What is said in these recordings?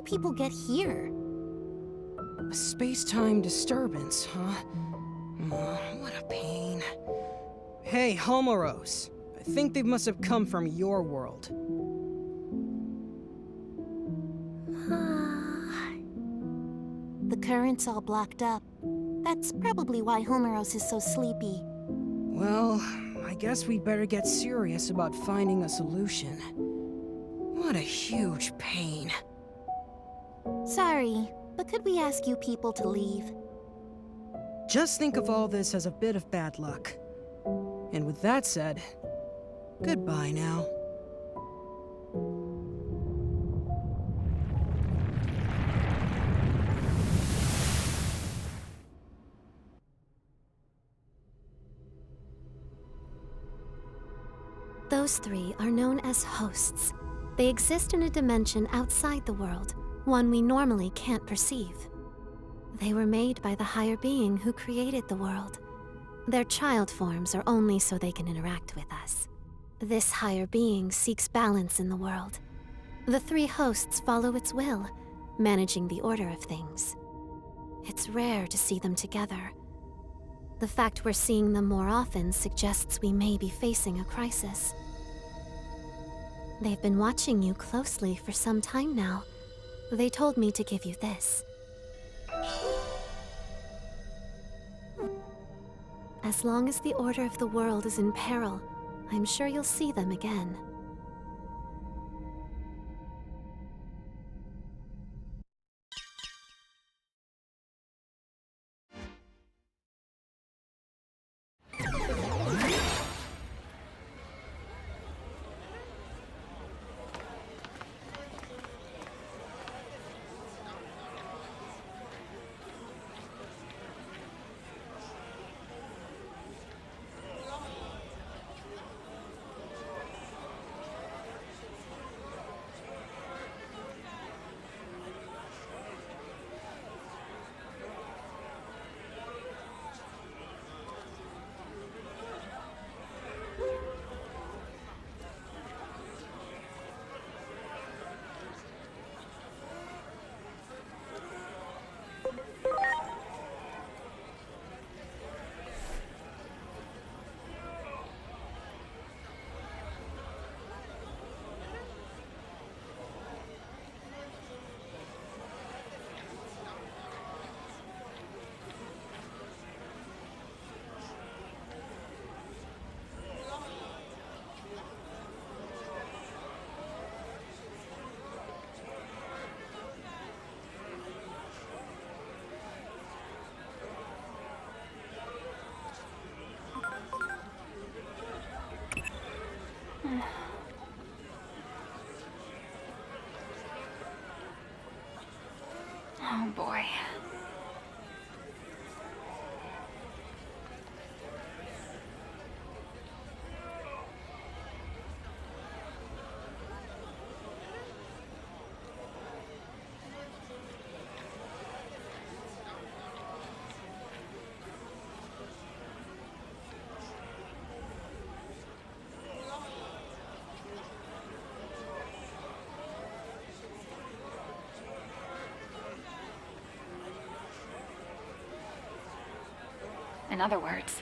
you people get here? A space-time disturbance, huh? What a pain. Hey, Homoros. I think they must have come from your world. The current's all blocked up. That's probably why Homeros is so sleepy. Well, I guess we'd better get serious about finding a solution. What a huge pain. Sorry, but could we ask you people to leave? Just think of all this as a bit of bad luck. And with that said, goodbye now. Those three are known as hosts. They exist in a dimension outside the world, one we normally can't perceive. They were made by the higher being who created the world. Their child forms are only so they can interact with us. This higher being seeks balance in the world. The three hosts follow its will, managing the order of things. It's rare to see them together. The fact we're seeing them more often suggests we may be facing a crisis. They've been watching you closely for some time now. They told me to give you this. As long as the order of the world is in peril, I'm sure you'll see them again. Oh boy. In other words,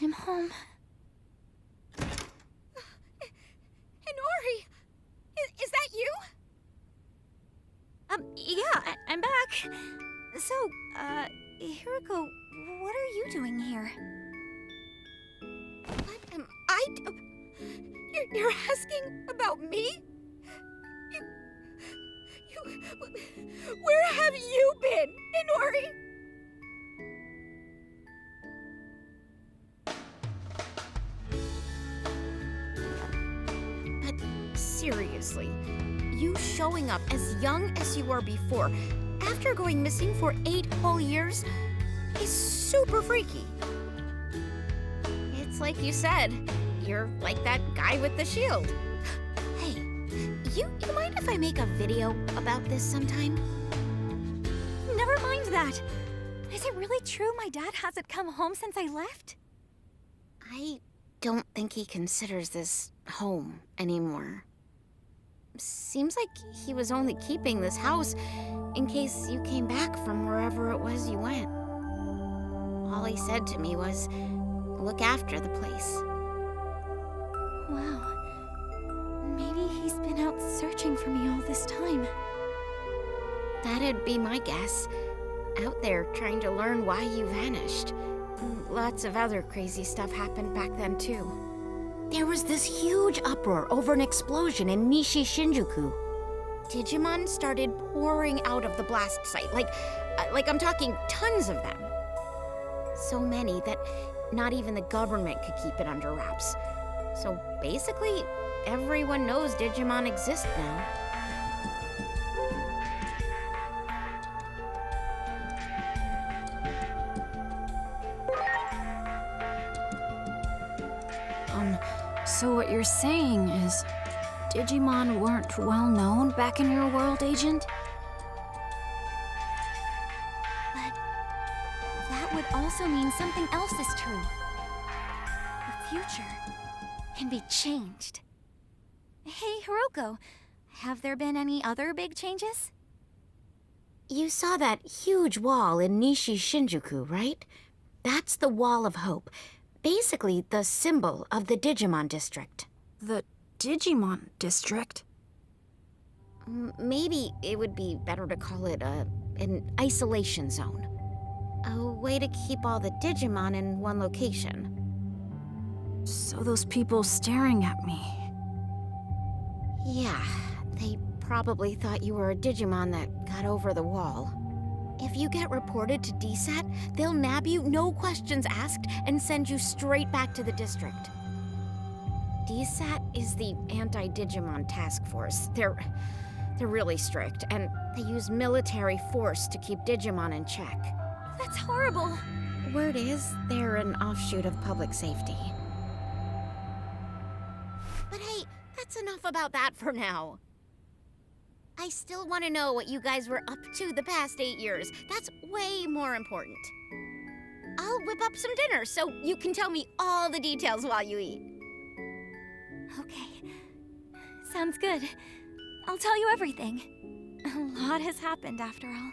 I'm home. Inori! Is that you? Yeah, I'm back. So, Hiroko, what are you doing here? What am I You're asking about me? Where have you been, Inori? Seriously, you showing up as young as you were before, after going missing for 8 whole years, is super freaky. It's like you said, you're like that guy with the shield. Hey, you mind if I make a video about this sometime? Never mind that. Is it really true my dad hasn't come home since I left? I don't think he considers this home anymore. Seems like he was only keeping this house in case you came back from wherever it was you went. All he said to me was, look after the place. Wow. Maybe he's been out searching for me all this time. That'd be my guess. Out there trying to learn why you vanished. Lots of other crazy stuff happened back then, too. There was this huge uproar over an explosion in Nishi Shinjuku. Digimon started pouring out of the blast site, like I'm talking tons of them. So many that not even the government could keep it under wraps. So basically, everyone knows Digimon exist now. So what you're saying is, Digimon weren't well known back in your world, Agent? But that would also mean something else is true. The future can be changed. Hey, Hiroko, have there been any other big changes? You saw that huge wall in Nishi Shinjuku, right? That's the Wall of Hope. Basically, the symbol of the Digimon district. The Digimon district? Maybe it would be better to call it an isolation zone. A way to keep all the Digimon in one location. So those people staring at me. Yeah, they probably thought you were a Digimon that got over the wall. If you get reported to DSAT, they'll nab you, no questions asked, and send you straight back to the district. DSAT is the anti-Digimon task force. They're really strict, and they use military force to keep Digimon in check. That's horrible. Word is, they're an offshoot of public safety. But hey, that's enough about that for now. I still want to know what you guys were up to the past 8 years. That's way more important. I'll whip up some dinner so you can tell me all the details while you eat. Okay. Sounds good. I'll tell you everything. A lot has happened after all.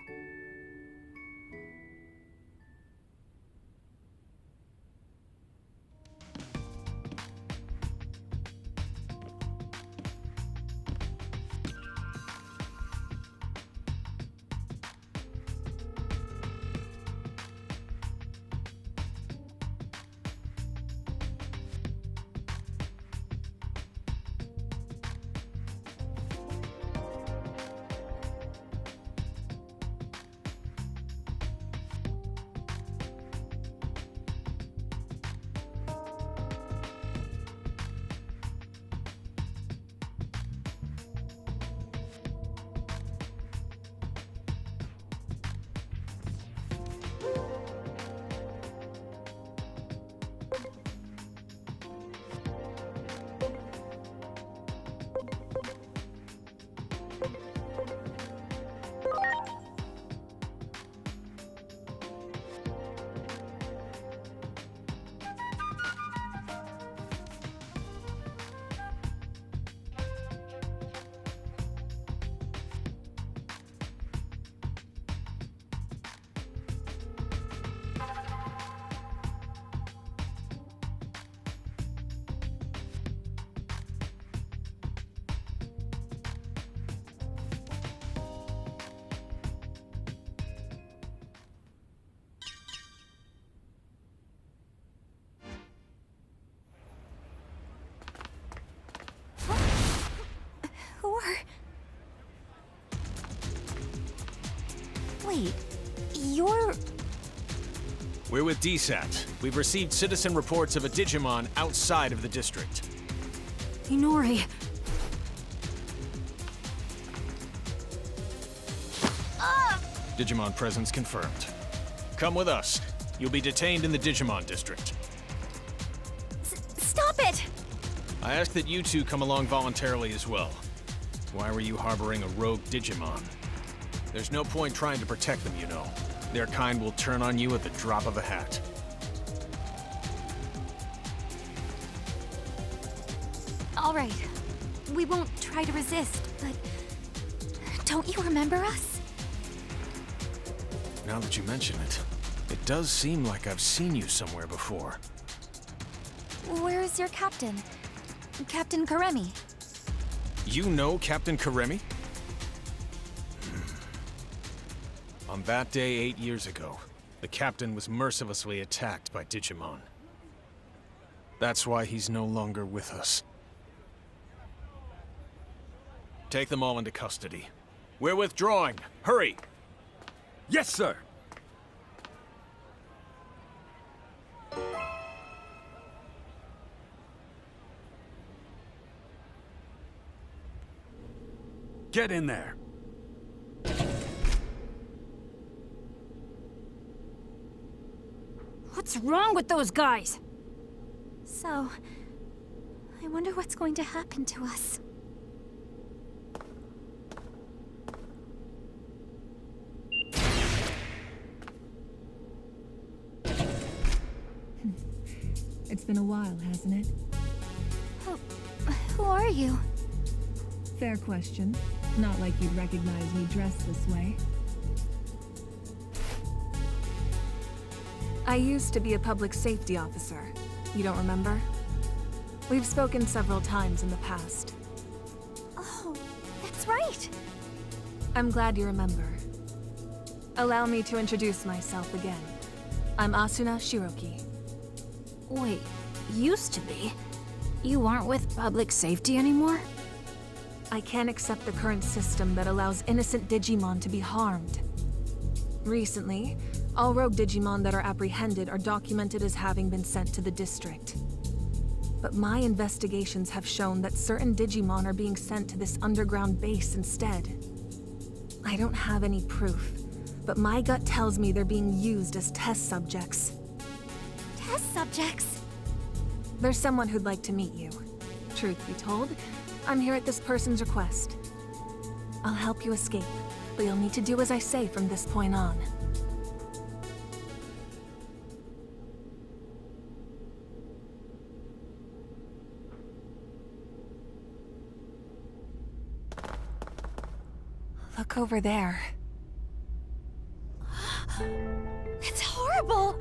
Wait, you're... We're with DSAT. We've received citizen reports of a Digimon outside of the district. Inori. Digimon presence confirmed. Come with us. You'll be detained in the Digimon district. Stop it! I ask that you two come along voluntarily as well. Why were you harboring a rogue Digimon? There's no point trying to protect them, you know. Their kind will turn on you at the drop of a hat. All right. We won't try to resist, but... Don't you remember us? Now that you mention it, it does seem like I've seen you somewhere before. Where is your captain? Captain Karemi. You know Captain Karemi? On that day 8 years ago, the captain was mercilessly attacked by Digimon. That's why he's no longer with us. Take them all into custody. We're withdrawing. Hurry! Yes, sir! Get in there. What's wrong with those guys? So, I wonder what's going to happen to us. It's been a while, hasn't it? Who are you? Fair question. Not like you'd recognize me dressed this way. I used to be a public safety officer. You don't remember? We've spoken several times in the past. Oh, that's right. I'm glad you remember. Allow me to introduce myself again. I'm Asuna Shiroki. Wait, used to be? You aren't with public safety anymore? I can't accept the current system that allows innocent Digimon to be harmed. Recently, all rogue Digimon that are apprehended are documented as having been sent to the district. But my investigations have shown that certain Digimon are being sent to this underground base instead. I don't have any proof, but my gut tells me they're being used as test subjects. Test subjects? There's someone who'd like to meet you. Truth be told, I'm here at this person's request. I'll help you escape, but you'll need to do as I say from this point on. Look over there. It's horrible!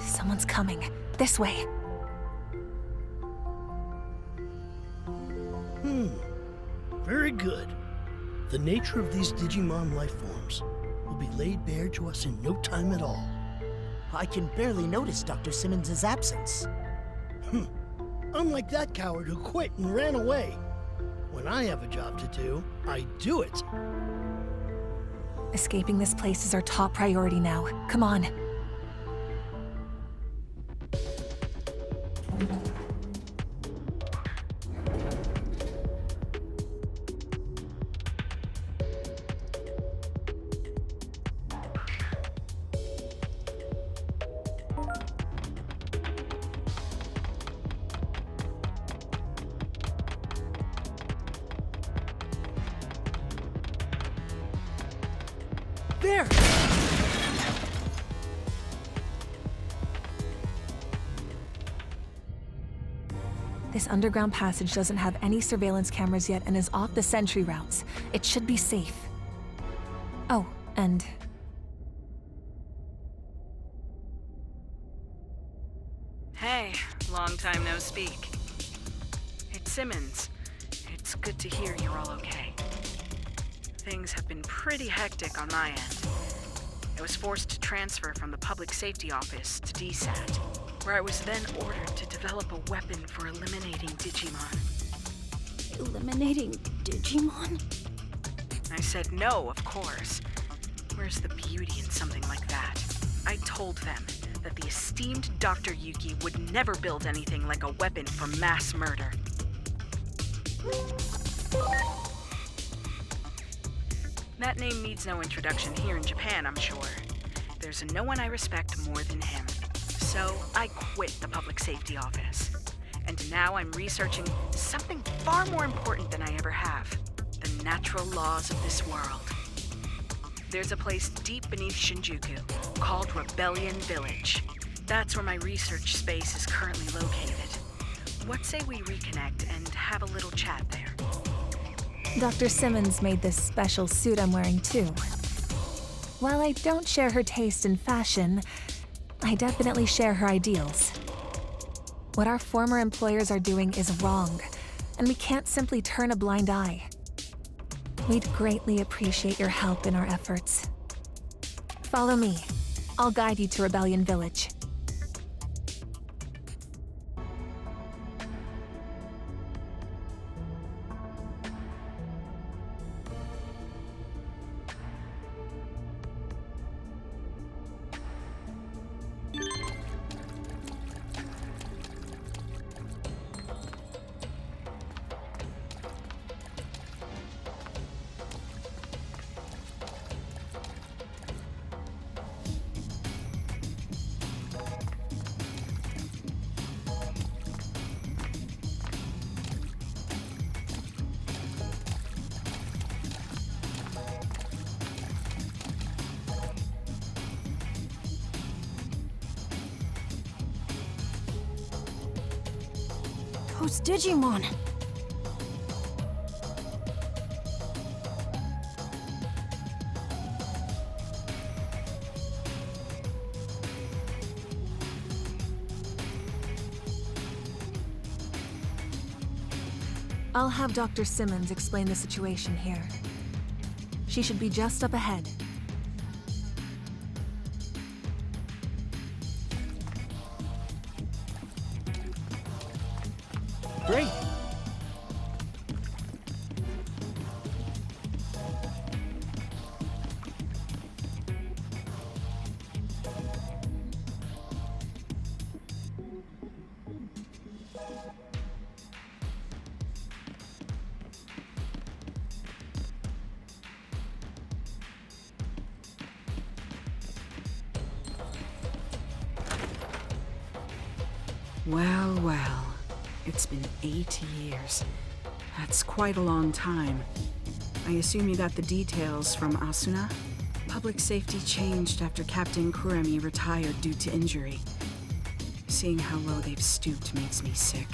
Someone's coming. This way. Very good. The nature of these Digimon life forms will be laid bare to us in no time at all. I can barely notice Dr. Simmons' absence. Unlike that coward who quit and ran away. When I have a job to do, I do it. Escaping this place is our top priority now. Come on. There! This underground passage doesn't have any surveillance cameras yet and is off the sentry routes. It should be safe. Oh, and... Hey, long time no speak. It's Simmons. It's good to hear you're all okay. Things have been pretty hectic on my end. I was forced to transfer from the Public Safety Office to DSAT, where I was then ordered to develop a weapon for eliminating Digimon. Eliminating Digimon? I said no, of course. Where's the beauty in something like that? I told them that the esteemed Dr. Yuki would never build anything like a weapon for mass murder. That name needs no introduction here in Japan, I'm sure. There's no one I respect more than him. So I quit the public safety office. And now I'm researching something far more important than I ever have. The natural laws of this world. There's a place deep beneath Shinjuku called Rebellion Village. That's where my research space is currently located. What say we reconnect and have a little chat there? Dr. Simmons made this special suit I'm wearing too. While I don't share her taste in fashion, I definitely share her ideals. What our former employers are doing is wrong, and we can't simply turn a blind eye. We'd greatly appreciate your help in our efforts. Follow me. I'll guide you to Rebellion Village. Those Digimon! I'll have Dr. Simmons explain the situation here. She should be just up ahead. Great. Well, well. It's been 8 years. That's quite a long time. I assume you got the details from Asuna? Public safety changed after Captain Kuremi retired due to injury. Seeing how low they've stooped makes me sick.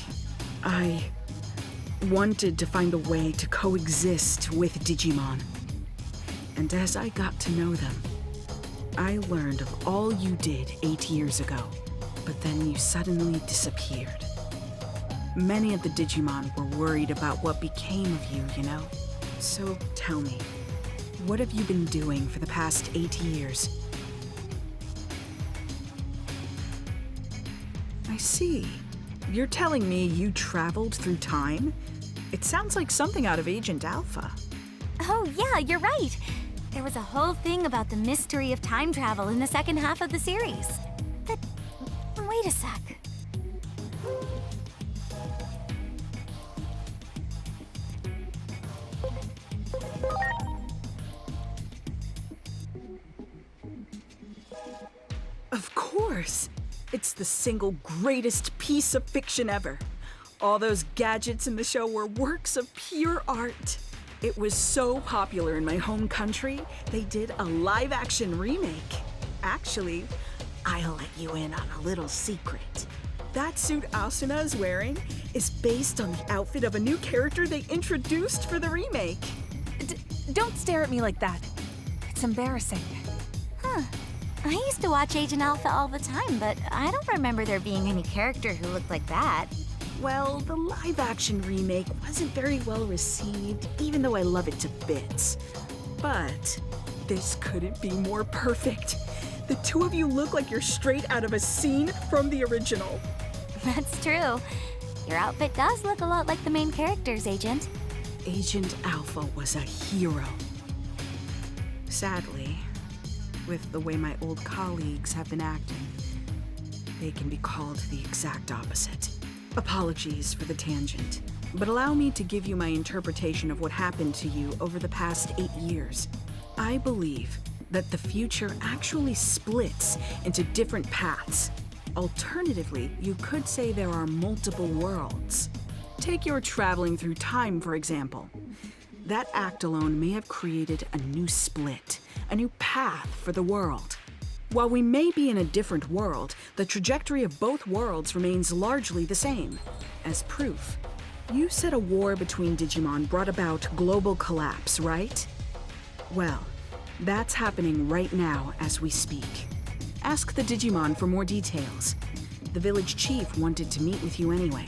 I wanted to find a way to coexist with Digimon. And as I got to know them, I learned of all you did 8 years ago. But then you suddenly disappeared. Many of the Digimon were worried about what became of you, you know? So tell me, what have you been doing for the past 8 years? I see. You're telling me you traveled through time? It sounds like something out of Agent Alpha. Oh, yeah, you're right. There was a whole thing about the mystery of time travel in the second half of the series. But wait a sec. Of course! It's the single greatest piece of fiction ever. All those gadgets in the show were works of pure art. It was so popular in my home country, they did a live-action remake. Actually, I'll let you in on a little secret. That suit Asuna is wearing is based on the outfit of a new character they introduced for the remake. Don't stare at me like that. It's embarrassing. Huh. I used to watch Agent Alpha all the time, but I don't remember there being any character who looked like that. Well, the live-action remake wasn't very well received, even though I love it to bits. But this couldn't be more perfect. The two of you look like you're straight out of a scene from the original. That's true. Your outfit does look a lot like the main character's, Agent. Agent Alpha was a hero. Sadly, with the way my old colleagues have been acting, they can be called the exact opposite. Apologies for the tangent, but allow me to give you my interpretation of what happened to you over the past 8 years. I believe that the future actually splits into different paths. Alternatively, you could say there are multiple worlds. Take your traveling through time, for example. That act alone may have created a new split, a new path for the world. While we may be in a different world, the trajectory of both worlds remains largely the same. As proof, you said a war between Digimon brought about global collapse, right? Well, that's happening right now as we speak. Ask the Digimon for more details. The village chief wanted to meet with you anyway.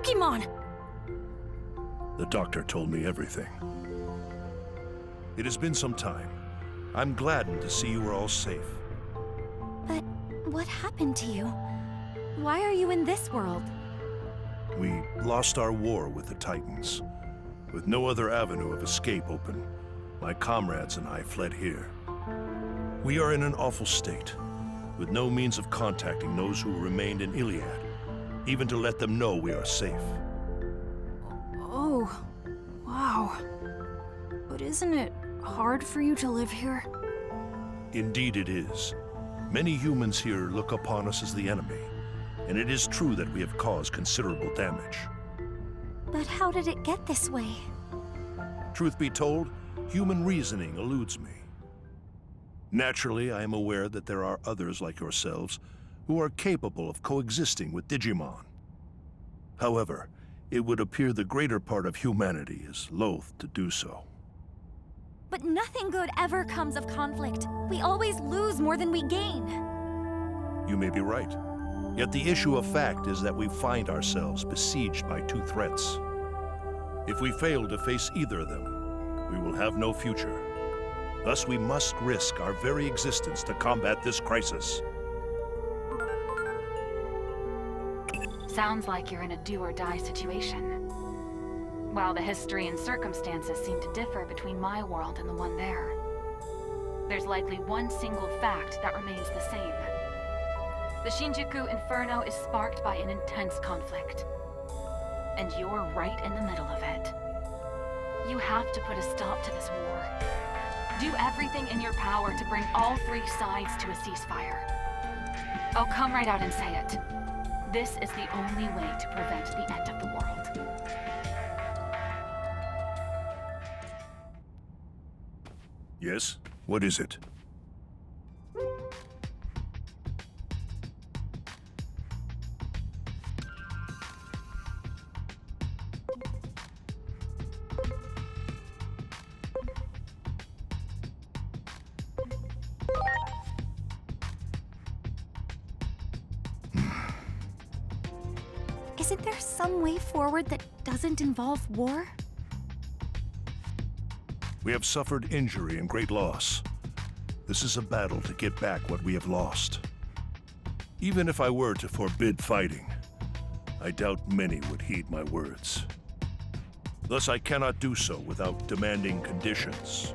Marukimon! The doctor told me everything. It has been some time. I'm gladdened to see you are all safe. But what happened to you? Why are you in this world? We lost our war with the Titans. With no other avenue of escape open, my comrades and I fled here. We are in an awful state, with no means of contacting those who remained in Iliad, even to let them know we are safe. Oh, wow. But isn't it hard for you to live here? Indeed it is. Many humans here look upon us as the enemy, and it is true that we have caused considerable damage. But how did it get this way? Truth be told, human reasoning eludes me. Naturally, I am aware that there are others like yourselves who are capable of coexisting with Digimon. However, it would appear the greater part of humanity is loath to do so. But nothing good ever comes of conflict. We always lose more than we gain. You may be right. Yet the issue of fact is that we find ourselves besieged by two threats. If we fail to face either of them, we will have no future. Thus, we must risk our very existence to combat this crisis. Sounds like you're in a do-or-die situation. While the history and circumstances seem to differ between my world and the one there, there's likely one single fact that remains the same. The Shinjuku Inferno is sparked by an intense conflict, and you're right in the middle of it. You have to put a stop to this war. Do everything in your power to bring all three sides to a ceasefire. Oh, come right out and say it. This is the only way to prevent the end of the world. Yes? What is it? Isn't there some way forward that doesn't involve war? We have suffered injury and great loss. This is a battle to get back what we have lost. Even if I were to forbid fighting, I doubt many would heed my words. Thus, I cannot do so without demanding conditions.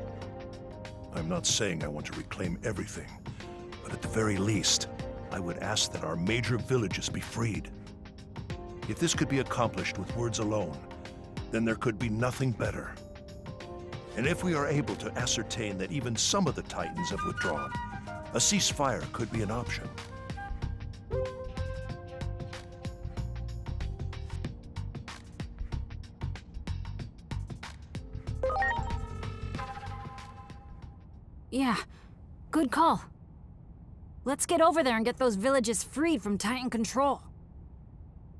I'm not saying I want to reclaim everything, but at the very least, I would ask that our major villages be freed. If this could be accomplished with words alone, then there could be nothing better. And if we are able to ascertain that even some of the Titans have withdrawn, a ceasefire could be an option. Yeah, good call. Let's get over there and get those villages freed from Titan control.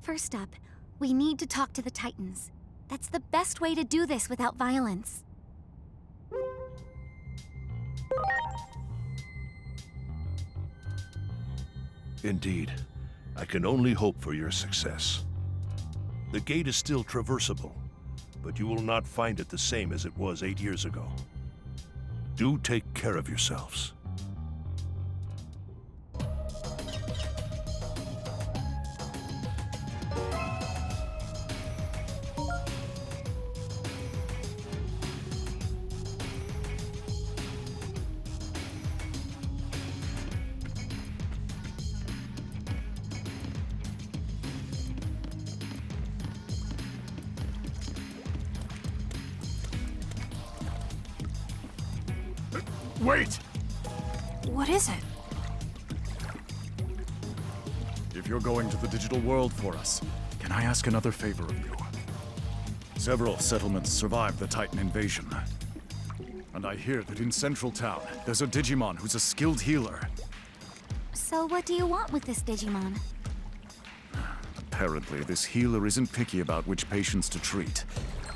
First up, we need to talk to the Titans. That's the best way to do this without violence. Indeed. I can only hope for your success. The gate is still traversable, but you will not find it the same as it was 8 years ago. Do take care of yourselves. Wait! What is it? If you're going to the digital world for us, can I ask another favor of you? Several settlements survived the Titan invasion. And I hear that in Central Town, there's a Digimon who's a skilled healer. So what do you want with this Digimon? Apparently, this healer isn't picky about which patients to treat.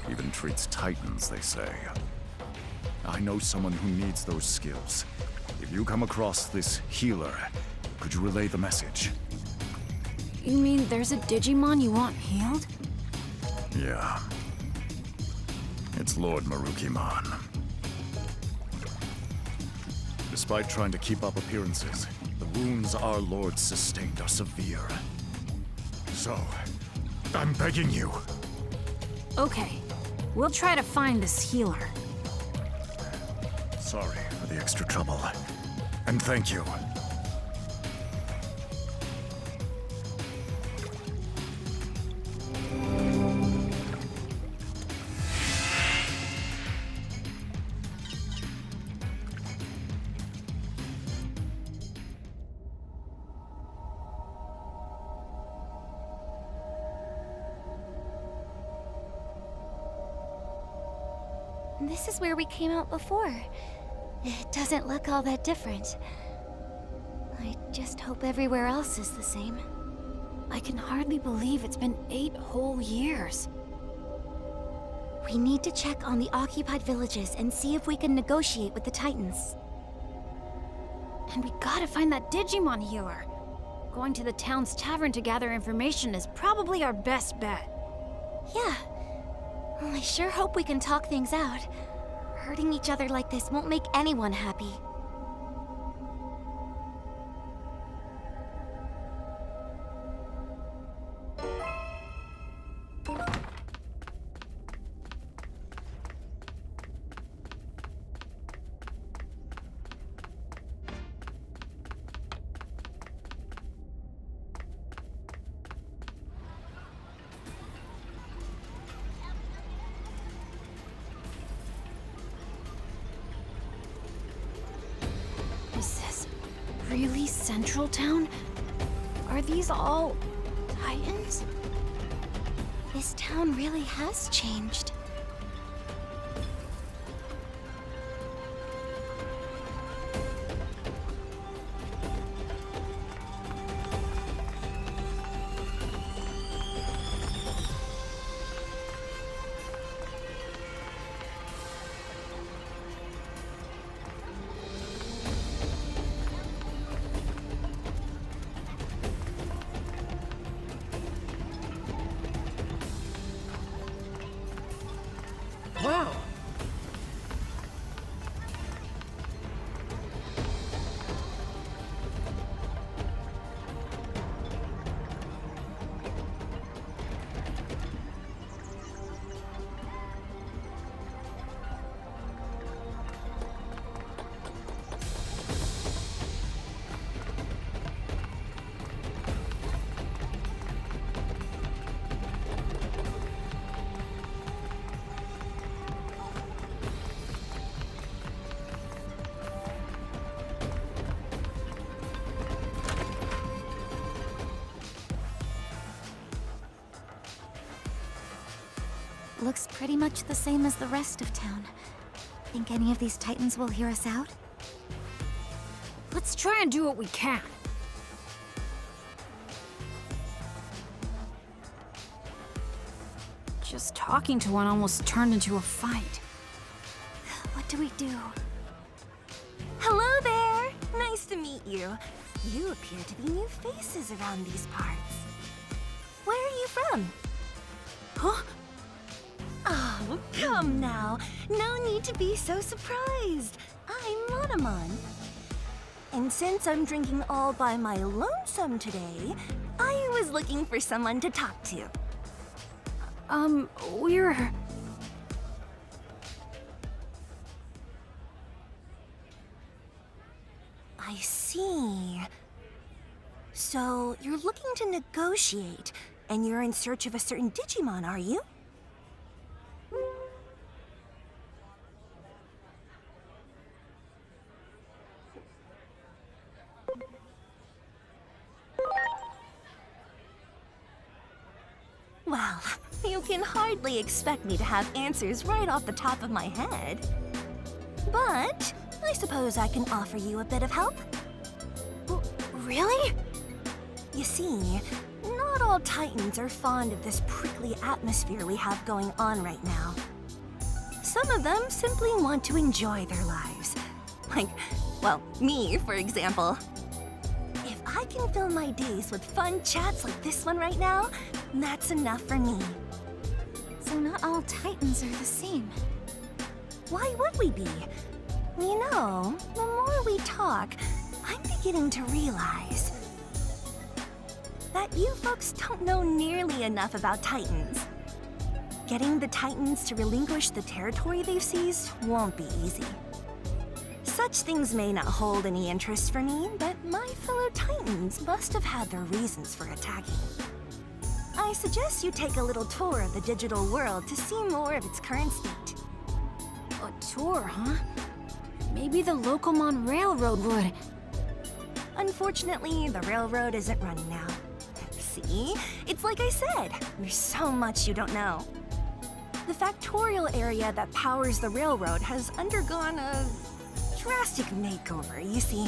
Even treats Titans, they say. I know someone who needs those skills. If you come across this healer, could you relay the message? You mean there's a Digimon you want healed? Yeah. It's Lord Marukimon. Despite trying to keep up appearances, the wounds our lord sustained are severe. So, I'm begging you. Okay, we'll try to find this healer. Sorry for the extra trouble. And thank you. This is where we came out before. It doesn't look all that different. I just hope everywhere else is the same. I can hardly believe it's been 8 whole years. We need to check on the occupied villages and see if we can negotiate with the Titans. And we gotta find that Digimon healer. Going to the town's tavern to gather information is probably our best bet. Yeah. Well, I sure hope we can talk things out. Hurting each other like this won't make anyone happy. Is this really Central Town? Are these all Titans? This town really has changed. Wow! Looks pretty much the same as the rest of town. Think any of these Titans will hear us out? Let's try and do what we can. Just talking to one almost turned into a fight. What do we do? Hello there! Nice to meet you. You appear to be new faces around these parts. Where are you from? Huh? Oh, come now. No need to be so surprised. I'm Monomon. And since I'm drinking all by my lonesome today, I was looking for someone to talk to. We're... I see. So, you're looking to negotiate, and you're in search of a certain Digimon, are you? Well, you can hardly expect me to have answers right off the top of my head. But I suppose I can offer you a bit of help. Really? You see, not all Titans are fond of this prickly atmosphere we have going on right now. Some of them simply want to enjoy their lives. Like, well, me, for example. If I can fill my days with fun chats like this one right now, that's enough for me. So not all Titans are the same. Why would we be? You know, the more we talk, I'm beginning to realize that you folks don't know nearly enough about Titans. Getting the Titans to relinquish the territory they've seized won't be easy. Such things may not hold any interest for me, but my fellow Titans must have had their reasons for attacking. I suggest you take a little tour of the digital world to see more of its current state. A tour, huh? Maybe the Locomon Railroad would. Unfortunately, the railroad isn't running now. See? It's like I said, there's so much you don't know. The factorial area that powers the railroad has undergone a drastic makeover, you see.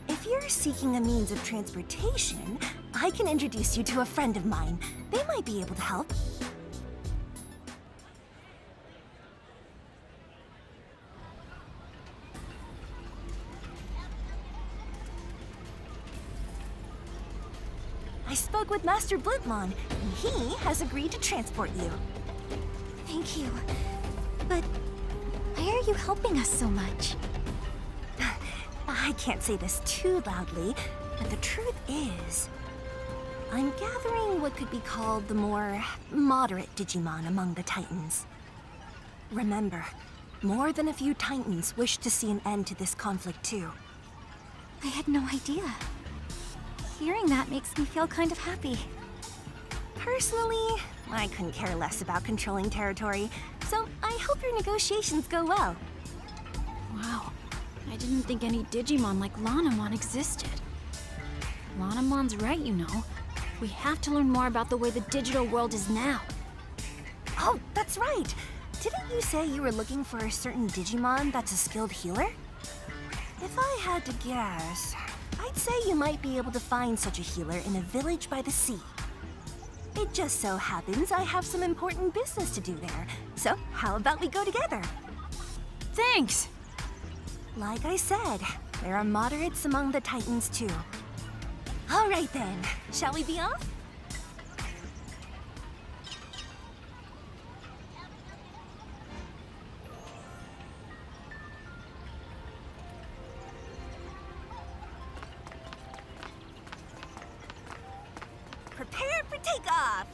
If you're seeking a means of transportation, I can introduce you to a friend of mine. They might be able to help. I spoke with Master Blintmon, and he has agreed to transport you. Thank you. But why are you helping us so much? I can't say this too loudly, but the truth is, I'm gathering what could be called the more moderate Digimon among the Titans. Remember, more than a few Titans wish to see an end to this conflict too. I had no idea. Hearing that makes me feel kind of happy. Personally, I couldn't care less about controlling territory, so I hope your negotiations go well. Wow. I didn't think any Digimon like Lanamon existed. Lanamon's right, you know. We have to learn more about the way the digital world is now. Oh, that's right! Didn't you say you were looking for a certain Digimon that's a skilled healer? If I had to guess, I'd say you might be able to find such a healer in a village by the sea. It just so happens I have some important business to do there, so how about we go together? Thanks! Like I said, there are moderates among the Titans too. All right then, shall we be off? Prepare for takeoff!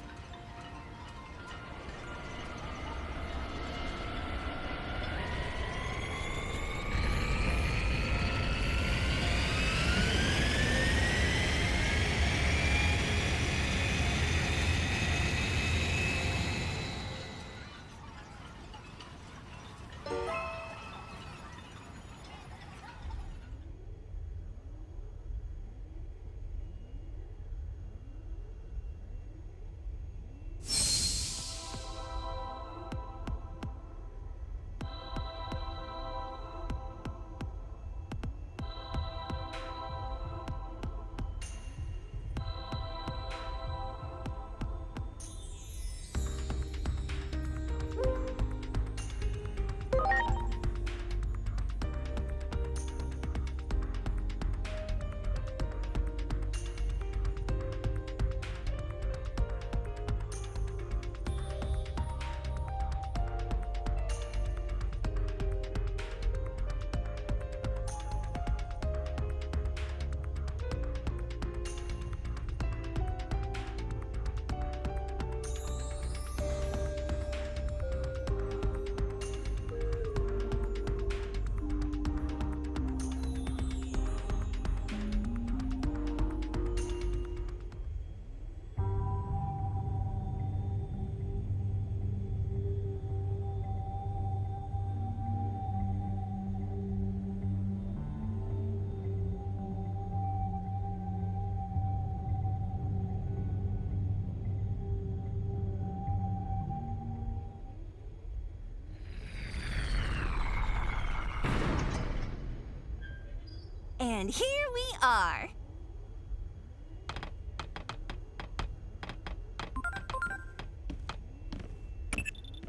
And here we are.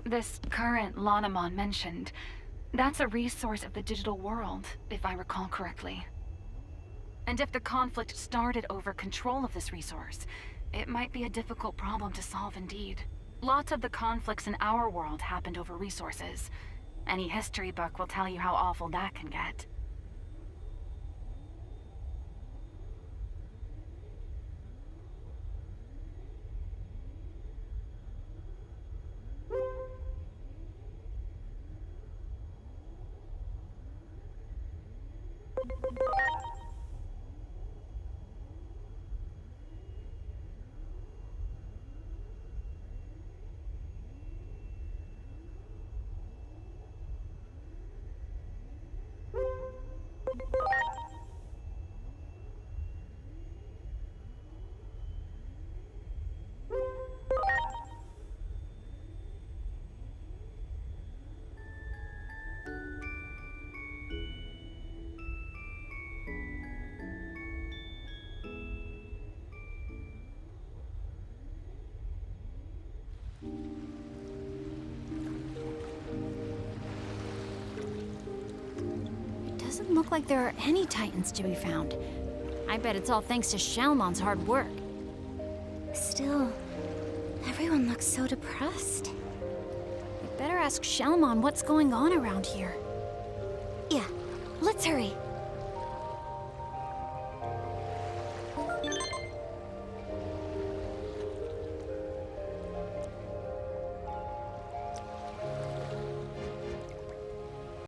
This current Lanamon mentioned, that's a resource of the digital world, if I recall correctly. And if the conflict started over control of this resource, it might be a difficult problem to solve indeed. Lots of the conflicts in our world happened over resources. Any history book will tell you how awful that can get. Doesn't look like there are any Titans to be found. I bet it's all thanks to Shalmon's hard work. Still, everyone looks so depressed. I better ask Shalmon what's going on around here. Yeah, let's hurry.